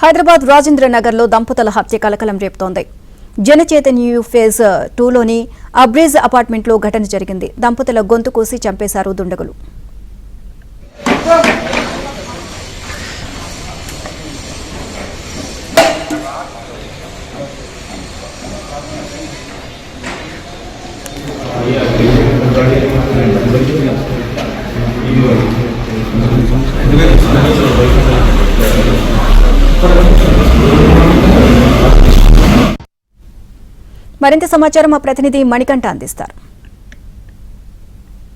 హైదరాబాద్ రాజేంద్ర నగర్ లో దంపతుల హత్య కలకలం రేపుతోంది. జనచైతన్య ఫేజ్ 2లోని అబ్రేజ్ అపార్ట్మెంట్ లో ఘటన జరిగింది. దంపతుల గొంతు కోసి చంపేశారు దుండగులు. మరింత సమాచారం మా ప్రతినిధి మణికంఠ అందిస్తారు.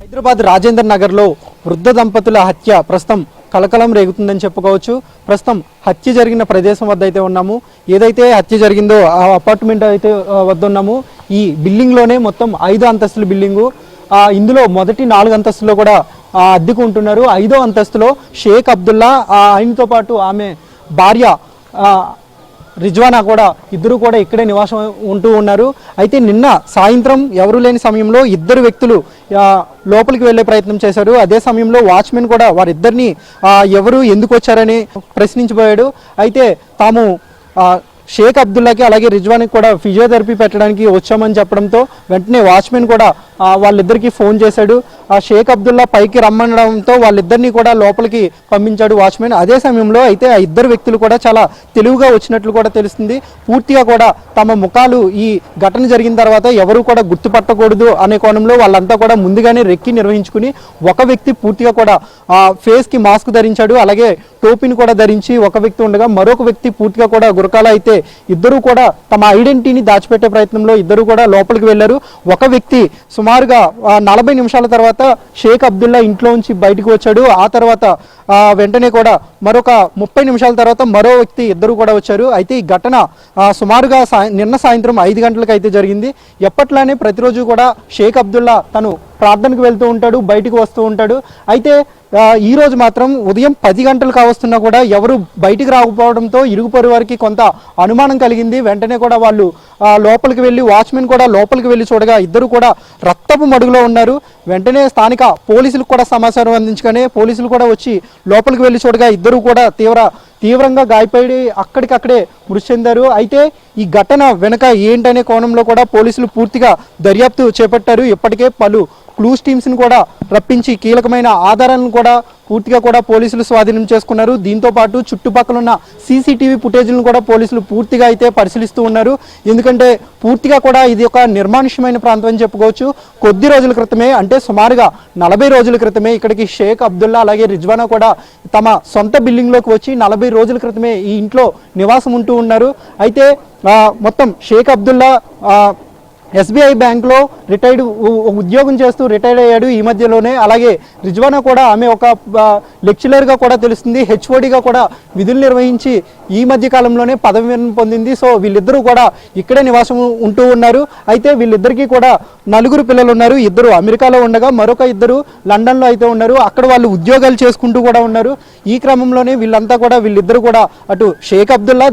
హైదరాబాద్ రాజేంద్ర నగర్ లో వృద్ధ దంపతుల హత్య ప్రస్తుతం కలకలం రేగుతుందని చెప్పుకోవచ్చు. ప్రస్తుతం హత్య జరిగిన ప్రదేశం వద్ద అయితే ఉన్నాము. ఏదైతే హత్య జరిగిందో ఆ అపార్ట్మెంట్ అయితే వద్ద ఉన్నాము. ఈ బిల్డింగ్ లోనే మొత్తం 5 అంతస్తుల బిల్డింగు. ఇందులో మొదటి 4 అంతస్తులో కూడా అద్దెకు ఉంటున్నారు. 5వ అంతస్తులో షేక్ అబ్దుల్లా ఆయనతో పాటు ఆమె భార్య రిజ్వానా కూడా ఇద్దరు కూడా ఇక్కడే నివాసం ఉంటూ ఉన్నారు. అయితే నిన్న సాయంత్రం ఎవరూ లేని సమయంలో 2 వ్యక్తులు లోపలికి వెళ్లే ప్రయత్నం చేశారు. అదే సమయంలో వాచ్మెన్ కూడా వారిద్దరిని ఎవరు ఎందుకు వచ్చారని ప్రశ్నించబోయాడు. అయితే తాము షేక్ అబ్దుల్లాకి అలాగే రిజ్వానికి కూడా ఫిజియోథెరపీ పెట్టడానికి వచ్చామని చెప్పడంతో వెంటనే వాచ్మెన్ కూడా వాళ్ళిద్దరికీ ఫోన్ చేశాడు. ఆ షేక్ అబ్దుల్లా పైకి రమ్మనడంతో వాళ్ళిద్దరినీ కూడా లోపలికి పంపించాడు వాచ్మెన్. అదే సమయంలో అయితే ఆ 2 వ్యక్తులు కూడా చాలా తెలివిగా వచ్చినట్లు కూడా తెలుస్తుంది. పూర్తిగా కూడా తమ ముఖాలు ఈ ఘటన జరిగిన తర్వాత ఎవరు కూడా గుర్తుపట్టకూడదు అనే కోణంలో వాళ్ళంతా కూడా ముందుగానే రెక్కి నిర్వహించుకుని ఒక వ్యక్తి పూర్తిగా కూడా ఫేస్ కి మాస్క్ ధరించాడు. అలాగే టోపీని కూడా ధరించి ఒక వ్యక్తి ఉండగా మరొక వ్యక్తి పూర్తిగా కూడా గురకాల. అయితే ఇద్దరు కూడా తమ ఐడెంటిటీని దాచిపెట్టే ప్రయత్నంలో ఇద్దరు కూడా లోపలికి వెళ్లారు. ఒక వ్యక్తి సుమారుగా 40 నిమిషాల తర్వాత షేక్ అబ్దుల్లా ఇంట్లో నుంచి బయటకు వచ్చాడు. ఆ తర్వాత వెంటనే కూడా మరొక 30 నిమిషాల తర్వాత మరో వ్యక్తి ఇద్దరు కూడా వచ్చారు. అయితే ఈ ఘటన సుమారుగా నిన్న సాయంత్రం 5 గంటలకు అయితే జరిగింది. ఎప్పట్లానే ప్రతిరోజు కూడా షేక్ అబ్దుల్లా తను ప్రార్థనకు వెళ్తూ ఉంటాడు, బయటకు వస్తూ ఉంటాడు. అయితే ఈ రోజు మాత్రం ఉదయం 10 గంటలు కావస్తున్నా కూడా ఎవరు బయటికి రాకపోవడంతో ఇరుగు పొరుగు వారికి కొంత అనుమానం కలిగింది. వెంటనే కూడా వాళ్ళు లోపలికి వెళ్ళి వాచ్మెన్ కూడా లోపలికి వెళ్ళి చూడగా ఇద్దరు కూడా రక్తపు మడుగులో ఉన్నారు. వెంటనే స్థానిక పోలీసులకు కూడా సమాచారం అందించగానే పోలీసులు కూడా వచ్చి లోపలికి వెళ్ళి చూడగా ఇద్దరు కూడా తీవ్రంగా గాయపడి అక్కడికక్కడే మృతి చెందారు. అయితే ఈ ఘటన వెనుక ఏంటనే కోణంలో కూడా పోలీసులు పూర్తిగా దర్యాప్తు చేపట్టారు. ఇప్పటికే పలు క్లూస్ టీమ్స్ని కూడా రప్పించి కీలకమైన ఆధారాలను కూడా పూర్తిగా కూడా పోలీసులు స్వాధీనం చేసుకున్నారు. దీంతో పాటు చుట్టుపక్కల ఉన్న సీసీటీవీ ఫుటేజ్లను కూడా పోలీసులు పూర్తిగా అయితే పరిశీలిస్తూ ఉన్నారు. ఎందుకంటే పూర్తిగా కూడా ఇది ఒక నిర్మానుష్యమైన ప్రాంతం అని చెప్పుకోవచ్చు. కొద్ది రోజుల క్రితమే అంటే సుమారుగా 40 రోజుల క్రితమే ఇక్కడికి షేక్ అబ్దుల్లా అలాగే రిజ్వానా కూడా తమ సొంత బిల్డింగ్లోకి వచ్చి 40 రోజుల క్రితమే ఈ ఇంట్లో నివాసం ఉంటూ ఉన్నారు. అయితే మొత్తం షేక్ అబ్దుల్లా SBI బ్యాంక్లో రిటైర్డ్ ఉద్యోగం చేస్తూ రిటైర్డ్ అయ్యాడు ఈ మధ్యలోనే. అలాగే రిజ్వానా కూడా ఆమె ఒక లెక్చరర్గా కూడా తెలుస్తుంది, HODగా కూడా విధులు నిర్వహించి ఈ మధ్య కాలంలోనే పదవి విరమణ పొందింది. సో వీళ్ళిద్దరూ కూడా ఇక్కడే నివాసం ఉంటూ ఉన్నారు. అయితే వీళ్ళిద్దరికీ కూడా 4 పిల్లలు ఉన్నారు. 2 అమెరికాలో ఉండగా మరొక 2 లండన్లో అయితే ఉన్నారు. అక్కడ వాళ్ళు ఉద్యోగాలు చేసుకుంటూ కూడా ఉన్నారు. ఈ క్రమంలోనే వీళ్ళిద్దరూ కూడా అటు షేక్ అబ్దుల్లా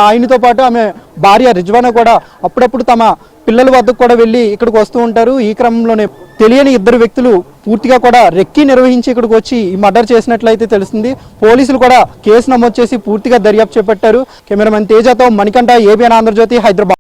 ఆయనతో పాటు ఆమె భార్య రిజ్వానా కూడా అప్పుడప్పుడు తమ పిల్లల వద్దకు కూడా వెళ్ళి ఇక్కడికి వస్తూ ఉంటారు. ఈ క్రమంలోనే తెలియని 2 వ్యక్తులు పూర్తిగా కూడా రెక్కి నిర్వహించి ఇక్కడికి వచ్చి ఈ మర్డర్ చేసినట్లయితే తెలుస్తుంది. పోలీసులు కూడా కేసు నమోదు చేసి పూర్తిగా దర్యాప్తు చేపట్టారు. కెమెరామెన్ తేజతో మణికంఠ, ABN ఆంధ్రజ్యోతి, హైదరాబాద్.